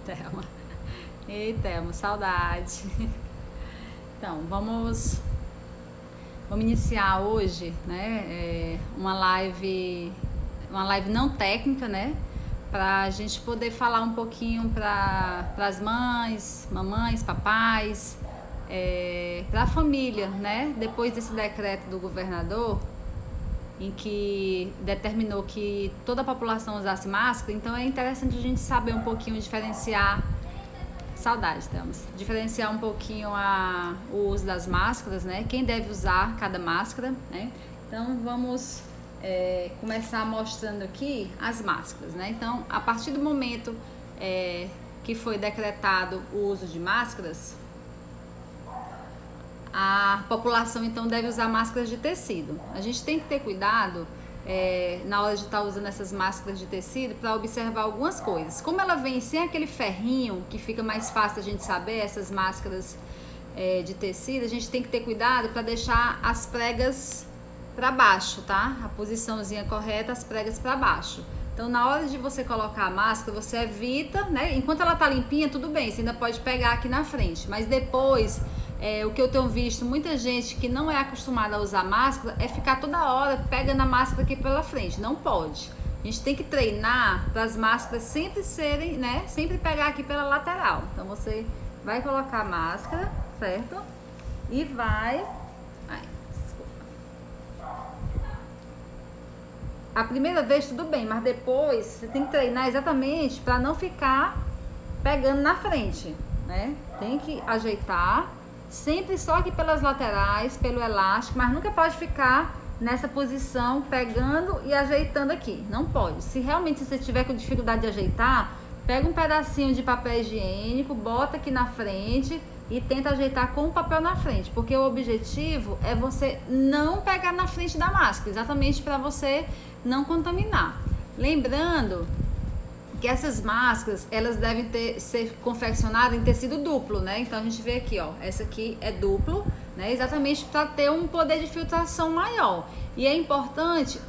Thelma. Ei, Thelma, saudade. Então, vamos iniciar hoje, né, uma live não técnica, né, para a gente poder falar um pouquinho para as mães, mamães, papais, para a família, né, depois desse decreto do governador, em que determinou que toda a população usasse máscara. Então é interessante a gente saber um pouquinho diferenciar, saudade, temos, diferenciar um pouquinho o uso das máscaras, né? Quem deve usar cada máscara, né? Então vamos começar mostrando aqui as máscaras, né? Então, a partir do momento que foi decretado o uso de máscaras, a população então deve usar máscaras de tecido. A gente tem que ter cuidado na hora de estar usando essas máscaras de tecido para observar algumas coisas. Como ela vem sem aquele ferrinho, que fica mais fácil a gente saber, essas máscaras de tecido, a gente tem que ter cuidado para deixar as pregas para baixo, tá? A posiçãozinha correta, as pregas para baixo. Então, na hora de você colocar a máscara, você evita, né? Enquanto ela tá limpinha, tudo bem, você ainda pode pegar aqui na frente, mas depois... o que eu tenho visto, muita gente que não é acostumada a usar máscara, é ficar toda hora pegando a máscara aqui pela frente. Não pode. A gente tem que treinar para as máscaras sempre serem, né? Sempre pegar aqui pela lateral. Então você vai colocar a máscara, certo? E vai... desculpa. A primeira vez tudo bem, mas depois você tem que treinar exatamente para não ficar pegando na frente, né? Tem que ajeitar sempre só aqui pelas laterais, pelo elástico, mas nunca pode ficar nessa posição pegando e ajeitando aqui, não pode. Se realmente você tiver com dificuldade de ajeitar, pega um pedacinho de papel higiênico, bota aqui na frente e tenta ajeitar com o papel na frente, porque o objetivo é você não pegar na frente da máscara, exatamente para você não contaminar. Lembrando que essas máscaras, elas devem ser confeccionadas em tecido duplo, né? Então a gente vê aqui, ó, essa aqui é duplo, né? Exatamente para ter um poder de filtração maior. E é importante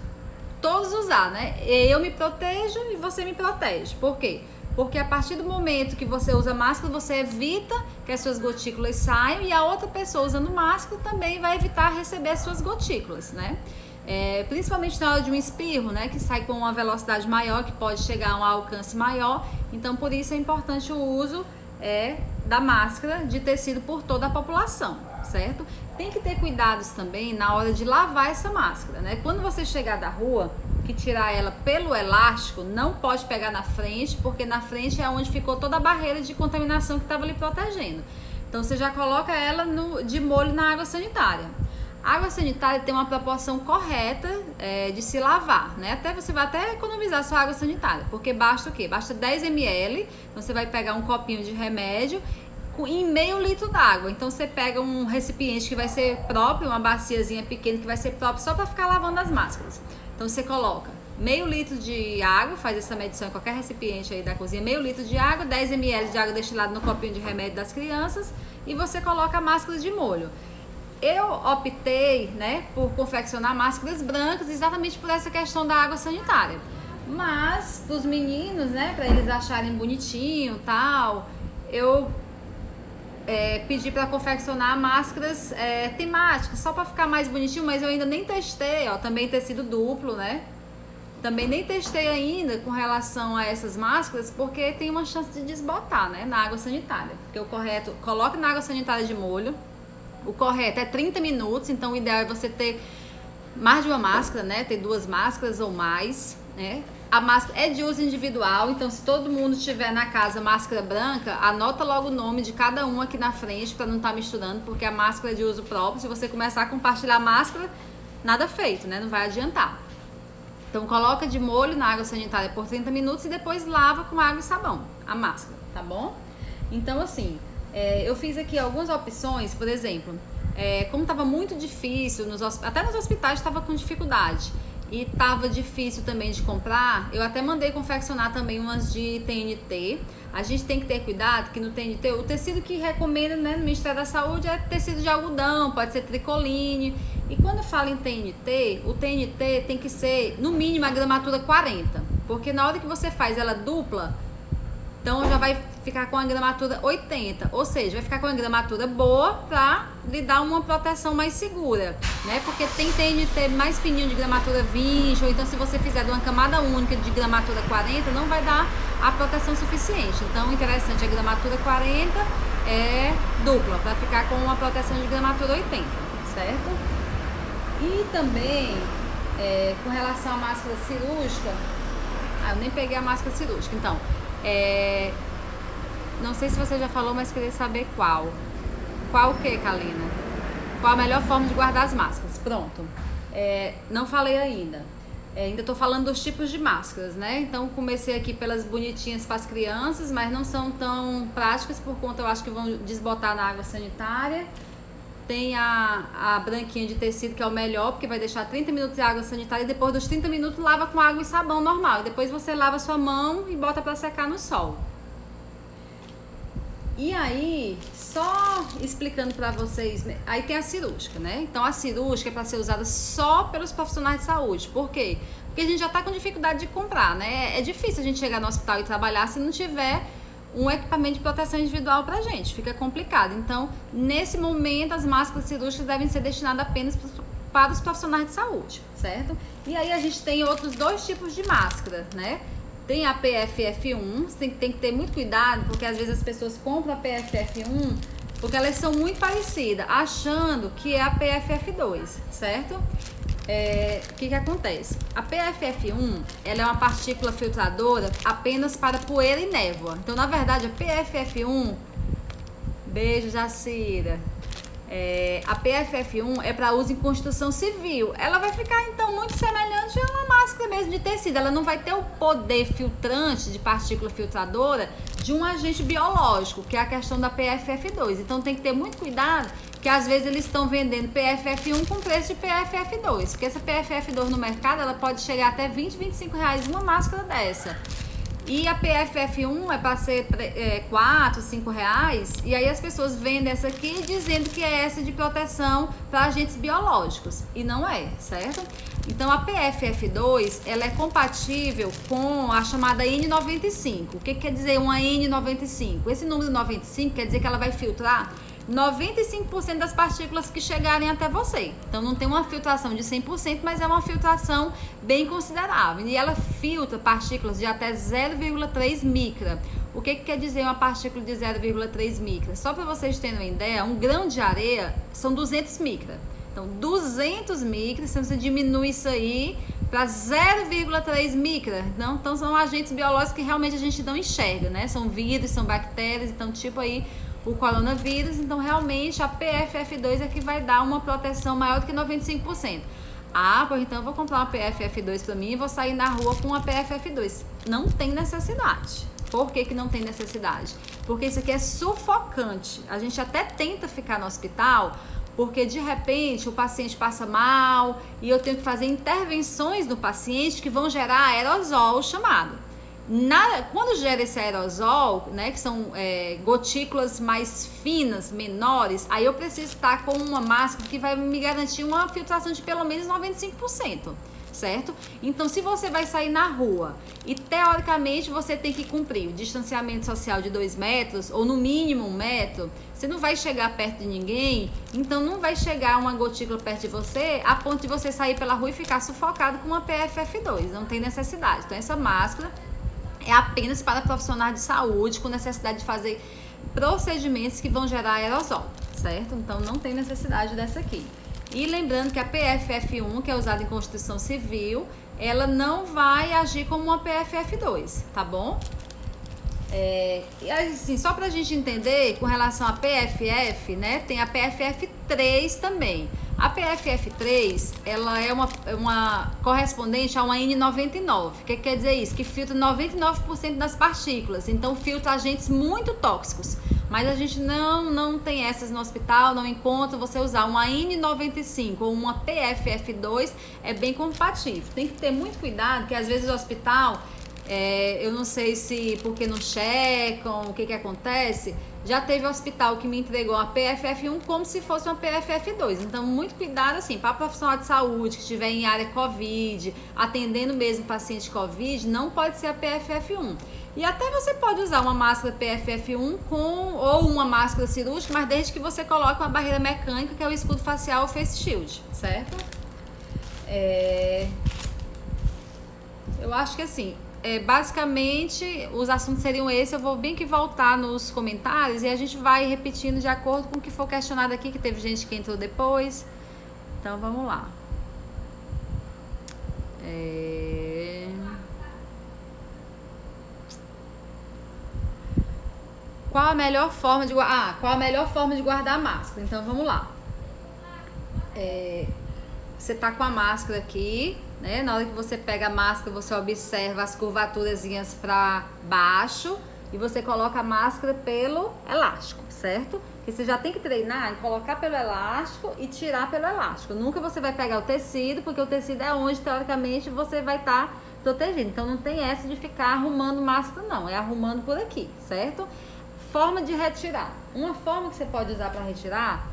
todos usar, né? Eu me protejo e você me protege. Por quê? Porque a partir do momento que você usa máscara, você evita que as suas gotículas saiam e a outra pessoa usando máscara também vai evitar receber as suas gotículas, né? Principalmente na hora de um espirro, né, que sai com uma velocidade maior, que pode chegar a um alcance maior. Então, por isso é importante o uso da máscara de tecido por toda a população, certo? Tem que ter cuidados também na hora de lavar essa máscara, né? Quando você chegar da rua, que tirar ela pelo elástico, não pode pegar na frente, porque na frente é onde ficou toda a barreira de contaminação que estava ali protegendo. Então, você já coloca ela de molho na água sanitária. A água sanitária tem uma proporção correta de se lavar, né? Você vai até economizar sua água sanitária, porque basta o quê? Basta 10 ml, então você vai pegar um copinho de remédio em meio litro d'água. Então você pega um recipiente que vai ser próprio, uma baciazinha pequena que vai ser próprio só para ficar lavando as máscaras. Então você coloca meio litro de água, faz essa medição em qualquer recipiente aí da cozinha, meio litro de água, 10 ml de água destilada no copinho de remédio das crianças e você coloca a máscara de molho. Eu optei, né, por confeccionar máscaras brancas exatamente por essa questão da água sanitária. Mas, para os meninos, né, para eles acharem bonitinho e tal, eu pedi para confeccionar máscaras temáticas, só para ficar mais bonitinho, mas eu ainda nem testei, ó, também tecido duplo, né? Também nem testei ainda com relação a essas máscaras, porque tem uma chance de desbotar, né, na água sanitária. Porque o correto, coloca na água sanitária de molho. O correto é 30 minutos, então o ideal é você ter mais de uma máscara, né? Ter 2 máscaras ou mais, né? A máscara é de uso individual, então se todo mundo tiver na casa máscara branca, anota logo o nome de cada um aqui na frente para não estar misturando, porque a máscara é de uso próprio. Se você começar a compartilhar a máscara, nada feito, né? Não vai adiantar. Então coloca de molho na água sanitária por 30 minutos e depois lava com água e sabão a máscara, tá bom? Então assim... eu fiz aqui algumas opções, por exemplo, como estava muito difícil, até nos hospitais estava com dificuldade e estava difícil também de comprar, eu até mandei confeccionar também umas de TNT. A gente tem que ter cuidado que no TNT, o tecido que recomenda, né, no Ministério da Saúde é tecido de algodão, pode ser tricoline. E quando fala em TNT, o TNT tem que ser no mínimo a gramatura 40, porque na hora que você faz ela dupla, Então já vai ficar com a gramatura 80, ou seja, vai ficar com a gramatura boa para lhe dar uma proteção mais segura, né? Porque tem TNT mais fininho de gramatura 20, ou então se você fizer de uma camada única de gramatura 40, não vai dar a proteção suficiente. Então o interessante é a gramatura 40 é dupla, para ficar com uma proteção de gramatura 80, certo? E também, com relação à máscara cirúrgica, eu nem peguei a máscara cirúrgica, então, não sei se você já falou, mas queria saber qual. Qual o que, Kalina? Qual a melhor forma de guardar as máscaras? Pronto. Não falei ainda. Ainda tô falando dos tipos de máscaras, né? Então comecei aqui pelas bonitinhas para as crianças, mas não são tão práticas por conta, eu acho que vão desbotar na água sanitária. Tem a branquinha de tecido, que é o melhor, porque vai deixar 30 minutos de água sanitária e depois dos 30 minutos lava com água e sabão normal. E depois você lava sua mão e bota para secar no sol. E aí, só explicando para vocês, aí tem a cirúrgica, né? Então a cirúrgica é para ser usada só pelos profissionais de saúde. Por quê? Porque a gente já tá com dificuldade de comprar, né? É difícil a gente chegar no hospital e trabalhar se não tiver um equipamento de proteção individual pra gente, fica complicado. Então, nesse momento, as máscaras cirúrgicas devem ser destinadas apenas para os profissionais de saúde, certo? E aí a gente tem outros dois tipos de máscara, né? Tem a PFF1, você tem que ter muito cuidado, porque às vezes as pessoas compram a PFF1 porque elas são muito parecidas, achando que é a PFF2, certo? O que acontece? A PFF1, ela é uma partícula filtradora apenas para poeira e névoa. Então, na verdade, a PFF1, beijo, Jacira, a PFF1 é para uso em construção civil. Ela vai ficar, então, muito semelhante a uma máscara mesmo de tecido. Ela não vai ter o poder filtrante de partícula filtradora de um agente biológico, que é a questão da PFF2. Então, tem que ter muito cuidado, que às vezes eles estão vendendo PFF1 com preço de PFF2, porque essa PFF2 no mercado, ela pode chegar até 20, 25 reais uma máscara dessa. E a PFF1 é para ser 4, 5 reais, e aí as pessoas vendem essa aqui dizendo que é essa de proteção para agentes biológicos, e não é, certo? Então a PFF2, ela é compatível com a chamada N95. O que quer dizer uma N95? Esse número 95 quer dizer que ela vai filtrar 95% das partículas que chegarem até você. Então não tem uma filtração de 100%, mas é uma filtração bem considerável. E ela filtra partículas de até 0,3 micra. O que quer dizer uma partícula de 0,3 micra? Só para vocês terem uma ideia, um grão de areia são 200 micra. Então 200 micras, então você diminui isso aí para 0,3 micra. Então são agentes biológicos que realmente a gente não enxerga, né? São vírus, são bactérias, então tipo aí o coronavírus. Então realmente a PFF2 é que vai dar uma proteção maior do que 95%. Pois então eu vou comprar uma PFF2 para mim e vou sair na rua com uma PFF2. Não tem necessidade. Por que não tem necessidade? Porque isso aqui é sufocante. A gente até tenta ficar no hospital, porque de repente o paciente passa mal e eu tenho que fazer intervenções no paciente que vão gerar aerosol chamado. Quando gera esse aerosol, né, que são gotículas mais finas, menores, aí eu preciso estar com uma máscara que vai me garantir uma filtração de pelo menos 95%, certo? Então, se você vai sair na rua e teoricamente você tem que cumprir o distanciamento social de 2 metros, ou no mínimo 1 metro, você não vai chegar perto de ninguém, então não vai chegar uma gotícula perto de você a ponto de você sair pela rua e ficar sufocado com uma PFF2, não tem necessidade. Então, essa máscara é apenas para profissionais de saúde com necessidade de fazer procedimentos que vão gerar aerosol, certo? Então não tem necessidade dessa aqui. E lembrando que a PFF1, que é usada em construção civil, ela não vai agir como uma PFF2, tá bom? E assim, só pra gente entender, com relação a PFF, né, tem a PFF3 também. A PFF3, ela é uma correspondente a uma N99. O que quer dizer isso? Que filtra 99% das partículas, então filtra agentes muito tóxicos. Mas a gente não tem essas no hospital, não encontra. Você usar uma N95 ou uma PFF2 é bem compatível. Tem que ter muito cuidado, que às vezes o hospital Eu não sei se porque não checam, o que acontece. Já teve hospital que me entregou uma PFF1 como se fosse uma PFF2. Então, muito cuidado, assim, para profissional de saúde que estiver em área Covid, atendendo mesmo paciente Covid, não pode ser a PFF1. E até você pode usar uma máscara PFF1 ou uma máscara cirúrgica, mas desde que você coloque uma barreira mecânica, que é o escudo facial ou face shield, certo? Eu acho que assim, basicamente os assuntos seriam esses. Eu vou bem que voltar nos comentários e a gente vai repetindo de acordo com o que for questionado aqui, que teve gente que entrou depois. Então vamos lá. Qual a melhor forma de guardar a máscara? Então vamos lá. Você tá com a máscara aqui, né? Na hora que você pega a máscara, você observa as curvaturazinhas para baixo e você coloca a máscara pelo elástico, certo? Porque você já tem que treinar em colocar pelo elástico e tirar pelo elástico. Nunca você vai pegar o tecido, porque o tecido é onde, teoricamente, você vai estar protegido. Então não tem essa de ficar arrumando máscara, não. É arrumando por aqui, certo? Forma de retirar. Uma forma que você pode usar para retirar,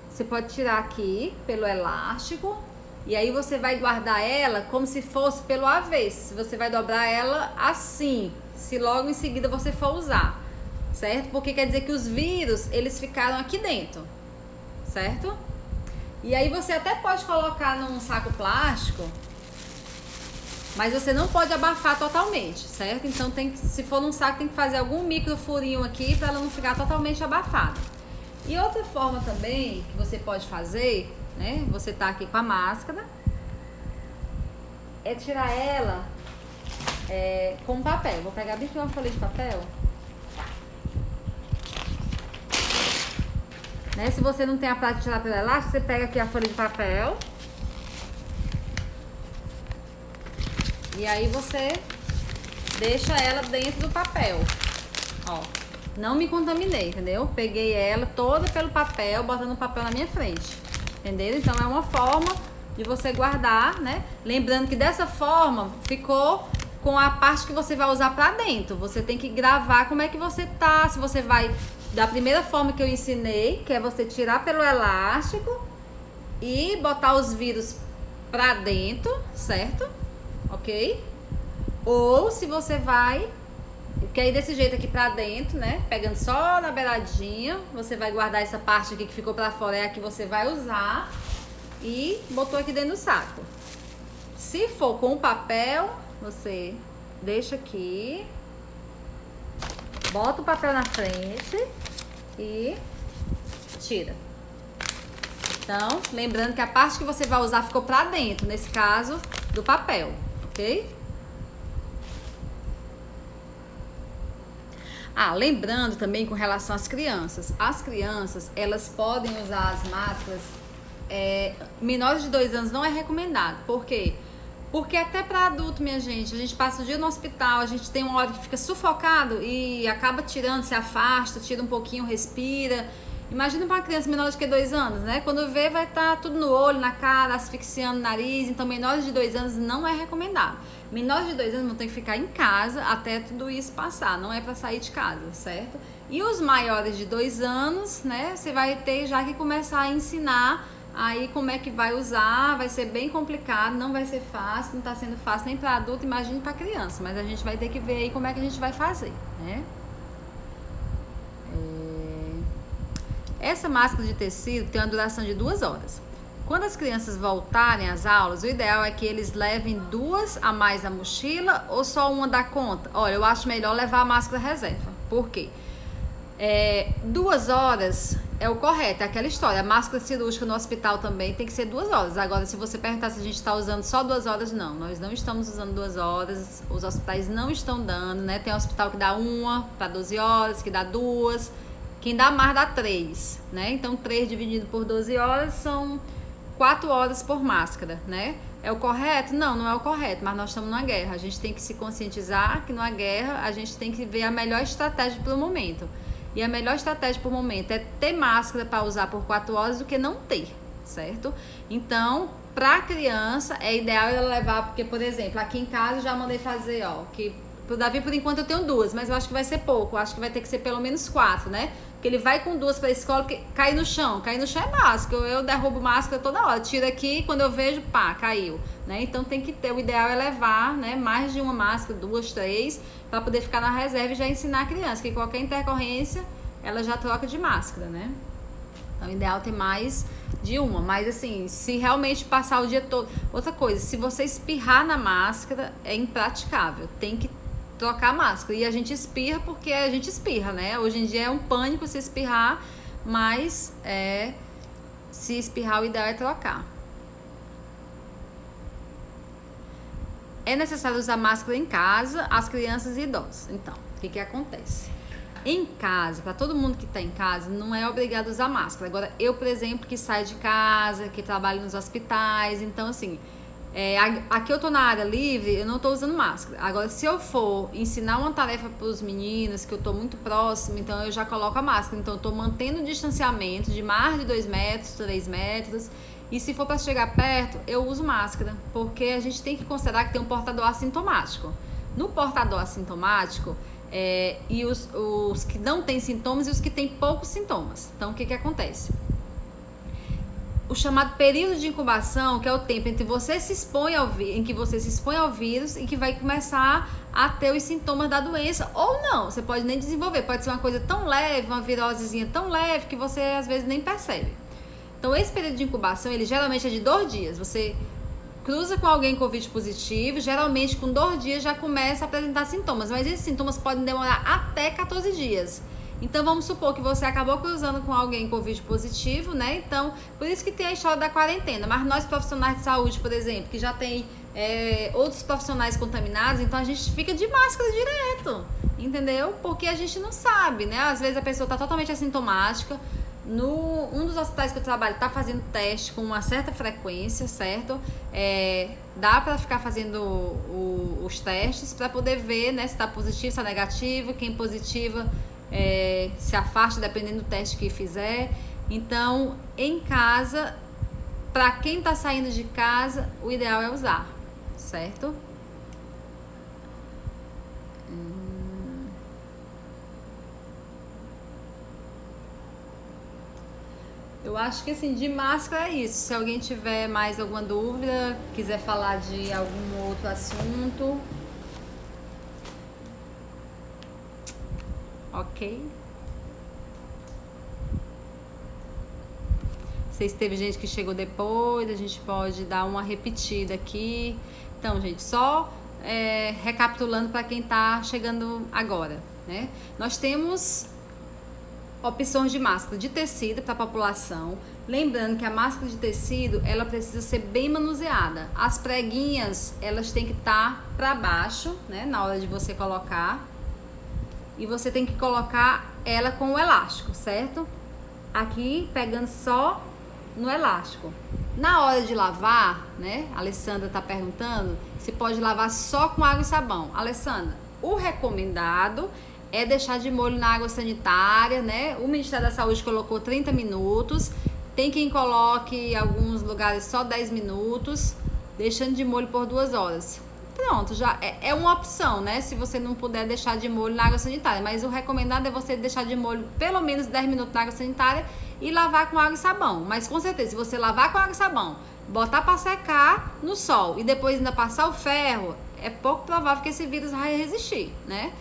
você pode tirar aqui pelo elástico e aí você vai guardar ela como se fosse pelo avesso. Você vai dobrar ela assim, se logo em seguida você for usar, certo? Porque quer dizer que os vírus, eles ficaram aqui dentro, certo? E aí você até pode colocar num saco plástico, mas você não pode abafar totalmente, certo? Então se for num saco, tem que fazer algum micro furinho aqui para ela não ficar totalmente abafada. E outra forma também que você pode fazer, né? Você tá aqui com a máscara, é tirar ela com papel. Vou pegar bem aqui uma folha de papel. Né? Se você não tem a prática de tirar pelo elástico, você pega aqui a folha de papel. E aí você deixa ela dentro do papel. Ó, não me contaminei, entendeu? Peguei ela toda pelo papel, botando o papel na minha frente. Entendeu? Então é uma forma de você guardar, né? Lembrando que dessa forma ficou com a parte que você vai usar pra dentro. Você tem que gravar como é que você tá, se você vai da primeira forma que eu ensinei, que é você tirar pelo elástico e botar os vírus pra dentro, certo? Ok? Ou se você vai, que aí desse jeito aqui pra dentro, né? Pegando só na beiradinha, você vai guardar essa parte aqui que ficou pra fora, é a que você vai usar e botou aqui dentro do saco. Se for com o papel, você deixa aqui, bota o papel na frente e tira. Então, lembrando que a parte que você vai usar ficou pra dentro, nesse caso, do papel, ok? Lembrando também com relação às crianças. As crianças, elas podem usar as máscaras, menores de 2 anos não é recomendado. Por quê? Porque até para adulto, minha gente, a gente passa o dia no hospital, a gente tem uma hora que fica sufocado e acaba tirando, se afasta, tira um pouquinho, respira. Imagina para uma criança menor de que 2 anos, né? Quando vê, vai estar tudo no olho, na cara, asfixiando o nariz. Então, menores de 2 anos não é recomendado. Menores de 2 anos vão ter que ficar em casa até tudo isso passar. Não é para sair de casa, certo? E os maiores de 2 anos, né? Você vai ter já que começar a ensinar aí como é que vai usar. Vai ser bem complicado, não vai ser fácil. Não está sendo fácil nem para adulto, imagine para criança. Mas a gente vai ter que ver aí como é que a gente vai fazer, né? Essa máscara de tecido tem uma duração de 2 horas. Quando as crianças voltarem às aulas, o ideal é que eles levem 2 a mais na mochila ou só uma dá conta? Olha, eu acho melhor levar a máscara reserva. Por quê? 2 horas é o correto, é aquela história. A máscara cirúrgica no hospital também tem que ser 2 horas. Agora, se você perguntar se a gente está usando só 2 horas, não. Nós não estamos usando 2 horas. Os hospitais não estão dando, né? Tem hospital que dá 1 para 12 horas, que dá 2. Quem dá mais dá 3, né? Então 3 dividido por 12 horas são 4 horas por máscara, né? É o correto? Não, não é o correto, mas nós estamos numa guerra. A gente tem que se conscientizar que numa guerra a gente tem que ver a melhor estratégia para o momento. E a melhor estratégia para o momento é ter máscara para usar por 4 horas do que não ter, certo? Então, pra criança, é ideal ela levar, porque, por exemplo, aqui em casa eu já mandei fazer, ó, que pro Davi, por enquanto, eu tenho 2, mas eu acho que vai ser pouco, eu acho que vai ter que ser pelo menos 4, né? Porque ele vai com 2 pra escola, porque cair no chão é básico, eu derrubo máscara toda hora, tiro aqui, quando eu vejo, pá, caiu, né? Então tem que ter, o ideal é levar, né, mais de uma máscara, 2, 3, pra poder ficar na reserva e já ensinar a criança, que qualquer intercorrência, ela já troca de máscara, né? Então, o ideal é ter mais de uma. Mas, assim, se realmente passar o dia todo... Outra coisa, se você espirrar na máscara, é impraticável. Tem que trocar a máscara. E a gente espirra porque a gente espirra, né? Hoje em dia é um pânico se espirrar, mas se espirrar, o ideal é trocar. É necessário usar máscara em casa, as crianças e idosos. Então, o que acontece? Em casa, para todo mundo que está em casa, não é obrigado a usar máscara. Agora, eu, por exemplo, que saio de casa, que trabalho nos hospitais, então, assim, aqui eu tô na área livre, eu não tô usando máscara. Agora, se eu for ensinar uma tarefa para os meninos, que eu tô muito próximo, então eu já coloco a máscara. Então, eu tô mantendo o distanciamento de mais de 2 metros, 3 metros. E se for para chegar perto, eu uso máscara, porque a gente tem que considerar que tem um portador assintomático. No portador assintomático, e os que não têm sintomas e os que têm poucos sintomas. Então, o que acontece? O chamado período de incubação, que é o tempo entre você se expõe em que você se expõe ao vírus e que vai começar a ter os sintomas da doença, ou não, você pode nem desenvolver, pode ser uma coisa tão leve, uma virosezinha tão leve que você às vezes nem percebe. Então, esse período de incubação, ele geralmente é de 2 dias. Você cruza com alguém com Covid positivo, geralmente com 2 dias já começa a apresentar sintomas, mas esses sintomas podem demorar até 14 dias. Então, vamos supor que você acabou cruzando com alguém com Covid positivo, né? Então, por isso que tem a história da quarentena. Mas nós, profissionais de saúde, por exemplo, que já tem outros profissionais contaminados, então a gente fica de máscara direto, entendeu? Porque a gente não sabe, né? Às vezes a pessoa está totalmente assintomática. Um dos hospitais que eu trabalho está fazendo teste com uma certa frequência, certo? Dá para ficar fazendo os testes para poder ver, né, se está positivo, se está negativo, quem positiva se afasta dependendo do teste que fizer. Então, em casa, para quem está saindo de casa, o ideal é usar, certo? Eu acho que, assim, de máscara é isso. Se alguém tiver mais alguma dúvida, quiser falar de algum outro assunto. Ok? Se teve gente que chegou depois, a gente pode dar uma repetida aqui. Então, gente, só recapitulando para quem está chegando agora, né? Nós temos opções de máscara de tecido para a população. Lembrando que a máscara de tecido, ela precisa ser bem manuseada. As preguinhas, elas têm que estar para baixo, né, na hora de você colocar. E você tem que colocar ela com o elástico, certo? Aqui, pegando só no elástico. Na hora de lavar, né, a Alessandra tá perguntando se pode lavar só com água e sabão. Alessandra, o recomendado é deixar de molho na água sanitária, né? O Ministério da Saúde colocou 30 minutos. Tem quem coloque em alguns lugares só 10 minutos, deixando de molho por 2 horas. Pronto, já é uma opção, né? Se você não puder deixar de molho na água sanitária. Mas o recomendado é você deixar de molho pelo menos 10 minutos na água sanitária e lavar com água e sabão. Mas com certeza, se você lavar com água e sabão, botar para secar no sol e depois ainda passar o ferro, é pouco provável que esse vírus vai resistir, né?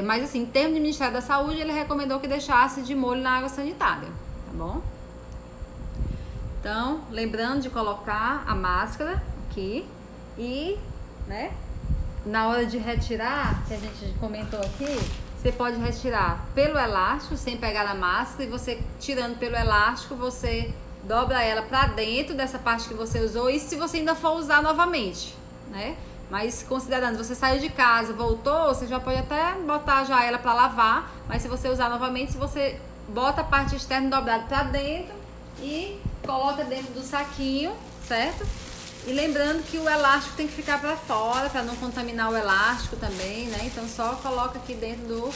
Mas assim, em termos de Ministério da Saúde, ele recomendou que deixasse de molho na água sanitária, tá bom? Então, lembrando de colocar a máscara aqui e, né, na hora de retirar, que a gente comentou aqui, você pode retirar pelo elástico, sem pegar na máscara, e você tirando pelo elástico, você dobra ela pra dentro dessa parte que você usou, e se você ainda for usar novamente, né? Mas considerando, você saiu de casa, voltou, você já pode até botar já ela para lavar, mas se você usar novamente, se você bota a parte externa dobrada para dentro e coloca dentro do saquinho, certo? E lembrando que o elástico tem que ficar para fora, para não contaminar o elástico também, né? Então só coloca aqui dentro do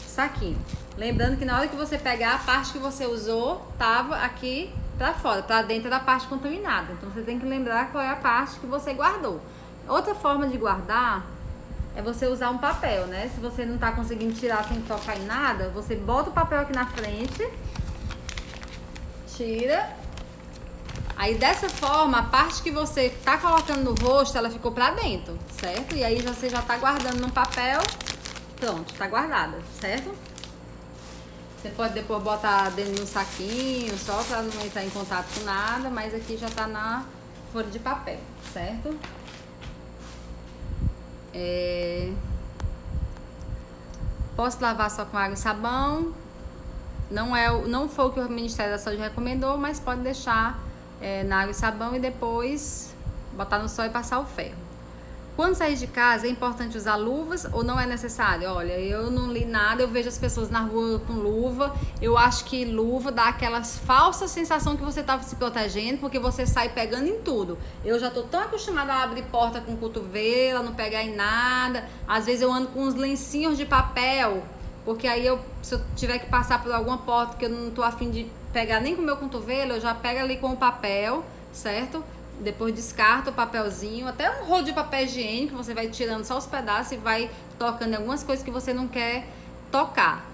saquinho. Lembrando que na hora que você pegar, a parte que você usou tava aqui para fora, para dentro da parte contaminada. Então você tem que lembrar qual é a parte que você guardou. Outra forma de guardar é você usar um papel, né? Se você não tá conseguindo tirar sem tocar em nada, você bota o papel aqui na frente, tira. Aí dessa forma, a parte que você tá colocando no rosto, ela ficou pra dentro, certo? E aí você já tá guardando no papel, pronto, tá guardada, certo? Você pode depois botar dentro de um saquinho, só pra não entrar em contato com nada, mas aqui já tá na folha de papel, certo? Posso lavar só com água e sabão. Não foi o que o Ministério da Saúde recomendou, mas pode deixar na água e sabão e depois botar no sol e passar o ferro. Quando sair de casa, é importante usar luvas ou não é necessário? Olha, eu não li nada, eu vejo as pessoas na rua com luva. Eu acho que luva dá aquela falsa sensação que você estava se protegendo, porque você sai pegando em tudo. Eu já tô tão acostumada a abrir porta com cotovelo, a não pegar em nada. Às vezes eu ando com uns lencinhos de papel, porque aí se eu tiver que passar por alguma porta que eu não tô afim de pegar nem com o meu cotovelo, eu já pego ali com o papel, certo? Depois descarta o papelzinho, até um rolo de papel higiênico, você vai tirando só os pedaços e vai tocando em algumas coisas que você não quer tocar.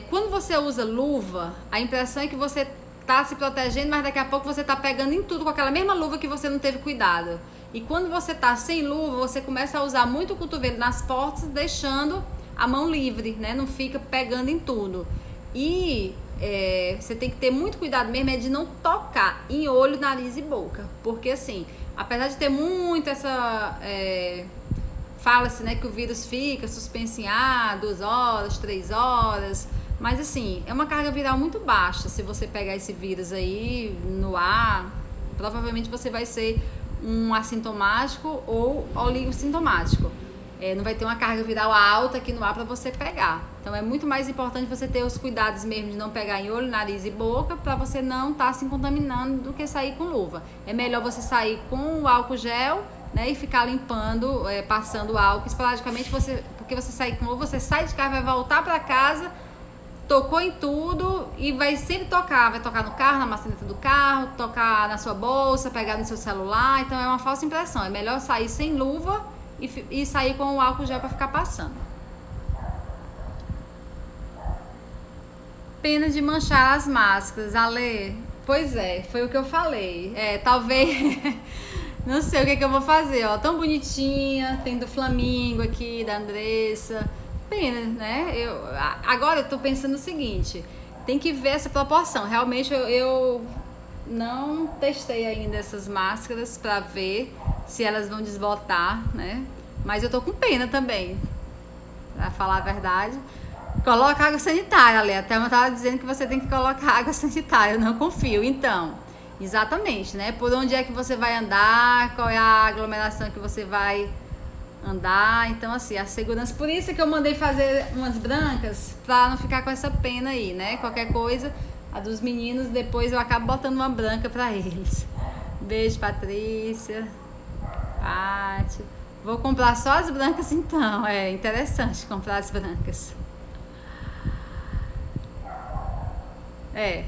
Quando você usa luva, a impressão é que você tá se protegendo, mas daqui a pouco você tá pegando em tudo com aquela mesma luva que você não teve cuidado. E quando você tá sem luva, você começa a usar muito o cotovelo nas portas, deixando a mão livre, né? Não fica pegando em tudo. E você tem que ter muito cuidado mesmo de não tocar em olho, nariz e boca, porque assim, apesar de ter muito essa fala-se, né, que o vírus fica suspenso em 2 horas, 3 horas, mas assim, é uma carga viral muito baixa. Se você pegar esse vírus aí no ar, provavelmente você vai ser um assintomático ou oligossintomático. Não vai ter uma carga viral alta aqui no ar para você pegar. Então é muito mais importante você ter os cuidados mesmo de não pegar em olho, nariz e boca, para você não estar se contaminando, do que sair com luva. É melhor você sair com o álcool gel, né, e ficar limpando, passando álcool esporadicamente, porque você sair com luva, você sai de casa, vai voltar para casa, tocou em tudo e vai sempre tocar. Vai tocar no carro, na maçaneta do carro, tocar na sua bolsa, pegar no seu celular. Então é uma falsa impressão. É melhor sair sem luva e sair com o álcool gel para ficar passando. Pena de manchar as máscaras, Ale. Pois foi o que eu falei. Talvez, não sei o que eu vou fazer, ó. Tão bonitinha, tem do Flamingo aqui, da Andressa. Pena, né? Agora eu tô pensando o seguinte, tem que ver essa proporção. Realmente eu não testei ainda essas máscaras para ver se elas vão desbotar, né? Mas eu tô com pena também, pra falar a verdade. Coloca água sanitária, Ale. Até eu tava dizendo que você tem que colocar água sanitária. Eu não confio. Então, exatamente, né? Por onde é que você vai andar, qual é a aglomeração que você vai andar. Então, assim, a segurança. Por isso que eu mandei fazer umas brancas, pra não ficar com essa pena aí, né? Qualquer coisa, a dos meninos, depois eu acabo botando uma branca pra eles. Beijo, Patrícia. Pati. Vou comprar só as brancas então. É interessante comprar as brancas.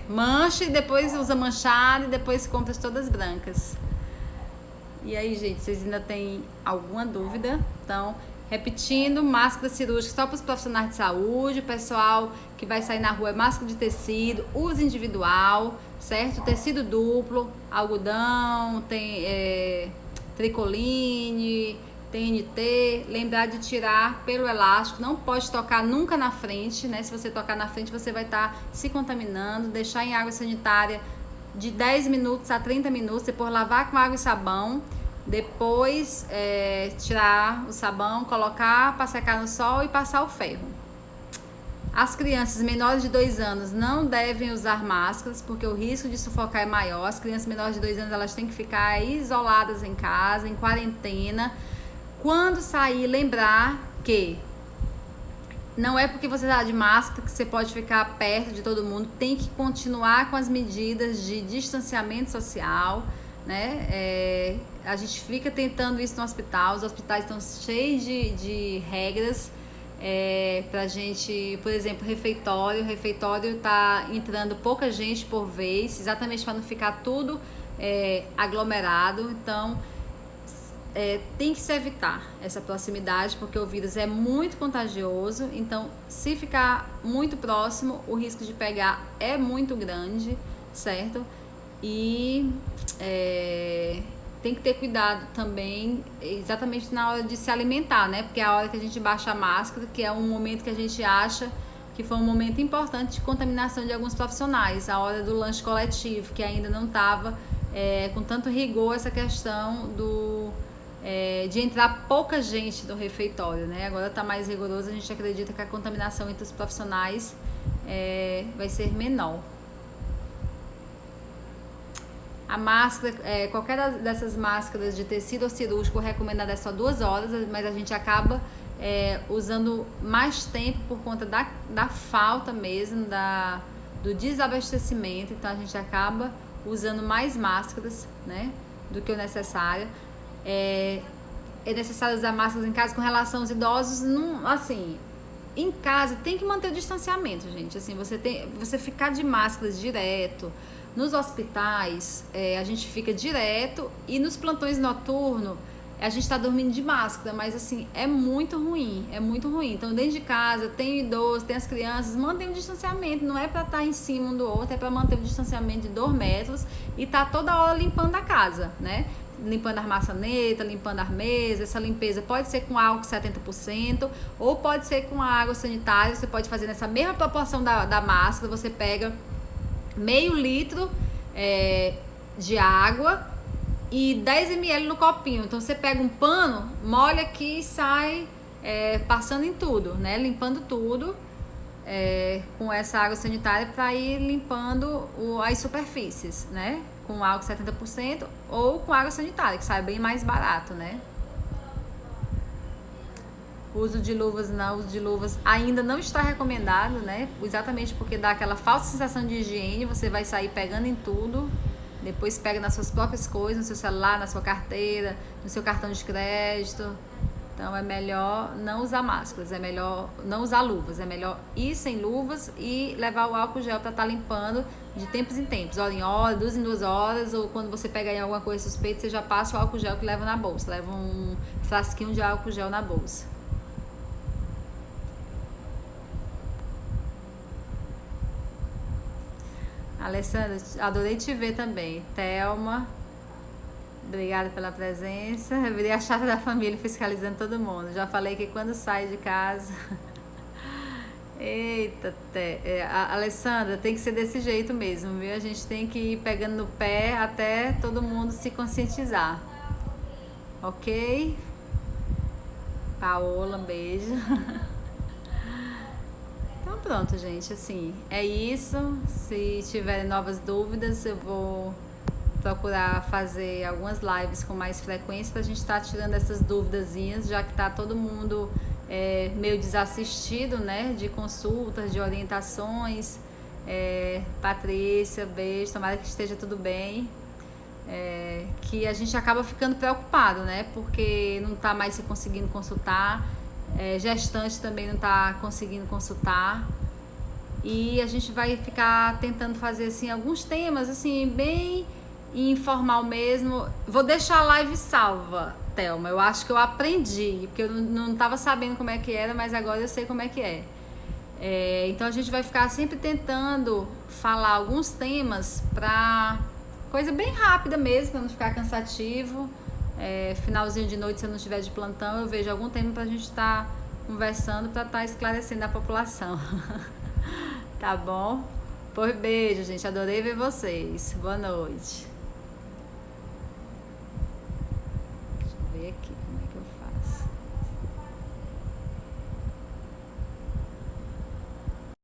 Mancha e depois usa manchado e depois compra todas brancas. E aí, gente, vocês ainda têm alguma dúvida? Então, repetindo, máscara cirúrgica só para os profissionais de saúde, o pessoal que vai sair na rua é máscara de tecido, uso individual, certo? Tecido duplo, algodão, tem tricoline, TNT, lembrar de tirar pelo elástico, não pode tocar nunca na frente, né? Se você tocar na frente, você vai estar se contaminando, deixar em água sanitária de 10 minutos a 30 minutos, depois lavar com água e sabão, depois tirar o sabão, colocar para secar no sol e passar o ferro. As crianças menores de 2 anos não devem usar máscaras, porque o risco de sufocar é maior. As crianças menores de 2 anos, elas têm que ficar isoladas em casa, em quarentena. Quando sair, lembrar que não é porque você está de máscara que você pode ficar perto de todo mundo. Tem que continuar com as medidas de distanciamento social, né? A gente fica tentando isso no hospital. Os hospitais estão cheios de regras Pra gente, por exemplo, refeitório. O refeitório tá entrando pouca gente por vez, exatamente para não ficar tudo aglomerado. Então, tem que se evitar essa proximidade, porque o vírus é muito contagioso. Então, se ficar muito próximo, o risco de pegar é muito grande, certo? E tem que ter cuidado também, exatamente na hora de se alimentar, né? Porque é a hora que a gente baixa a máscara, que é um momento que a gente acha que foi um momento importante de contaminação de alguns profissionais, a hora do lanche coletivo, que ainda não estava com tanto rigor essa questão de entrar pouca gente no refeitório, né? Agora está mais rigoroso, a gente acredita que a contaminação entre os profissionais vai ser menor. A máscara, qualquer dessas máscaras de tecido ou cirúrgico recomendada é só 2 horas, mas a gente acaba usando mais tempo por conta da falta mesmo, do desabastecimento. Então a gente acaba usando mais máscaras, né, do que o necessário. É necessário usar máscaras em casa. Com relação aos idosos, não, assim, em casa tem que manter o distanciamento, gente. Assim, você ficar de máscaras direto. Nos hospitais, a gente fica direto, e nos plantões noturnos, a gente tá dormindo de máscara, mas assim, é muito ruim. Então, dentro de casa, tem o idoso, tem as crianças, mantém o distanciamento, não é pra estar em cima um do outro, é pra manter o distanciamento de 2 metros e tá toda hora limpando a casa, né? Limpando as maçanetas, limpando as mesas. Essa limpeza pode ser com álcool 70% ou pode ser com a água sanitária. Você pode fazer nessa mesma proporção da máscara, você pega meio litro de água e 10 ml no copinho. Então você pega um pano, molha aqui e sai passando em tudo, né? Limpando tudo com essa água sanitária para ir limpando as superfícies, né? Com álcool 70% ou com água sanitária, que sai bem mais barato, né? O uso de luvas não, o uso de luvas ainda não está recomendado, né? Exatamente porque dá aquela falsa sensação de higiene, você vai sair pegando em tudo, depois pega nas suas próprias coisas, no seu celular, na sua carteira, no seu cartão de crédito. Então é melhor não usar máscaras, é melhor não usar luvas, é melhor ir sem luvas e levar o álcool gel para estar limpando de tempos em tempos, hora em hora, 2 em 2 horas, ou quando você pegar em alguma coisa suspeita, você já passa o álcool gel que leva na bolsa, leva um frasquinho de álcool gel na bolsa. Alessandra, adorei te ver também. Thelma, obrigada pela presença. Eu virei a chata da família fiscalizando todo mundo. Já falei que quando sai de casa... Eita, Alessandra, tem que ser desse jeito mesmo, viu? A gente tem que ir pegando no pé até todo mundo se conscientizar. Ok? Paola, um beijo. Então pronto, gente, assim, é isso. Se tiverem novas dúvidas, eu vou procurar fazer algumas lives com mais frequência pra gente estar tirando essas duvidazinhas, já que tá todo mundo meio desassistido, né, de consultas, de orientações. Patrícia, beijo, tomara que esteja tudo bem. Que a gente acaba ficando preocupado, né, porque não tá mais se conseguindo consultar. Gestante também não está conseguindo consultar, e a gente vai ficar tentando fazer assim alguns temas assim bem informal mesmo. Vou deixar a live salva, Thelma, eu acho que eu aprendi, porque eu não estava sabendo como é que era, mas agora eu sei como é que é. Então a gente vai ficar sempre tentando falar alguns temas para coisa bem rápida mesmo, para não ficar cansativo. Finalzinho de noite, se eu não estiver de plantão, eu vejo algum tema pra gente estar conversando, pra estar esclarecendo a população. Tá bom? Por beijo, gente. Adorei ver vocês. Boa noite.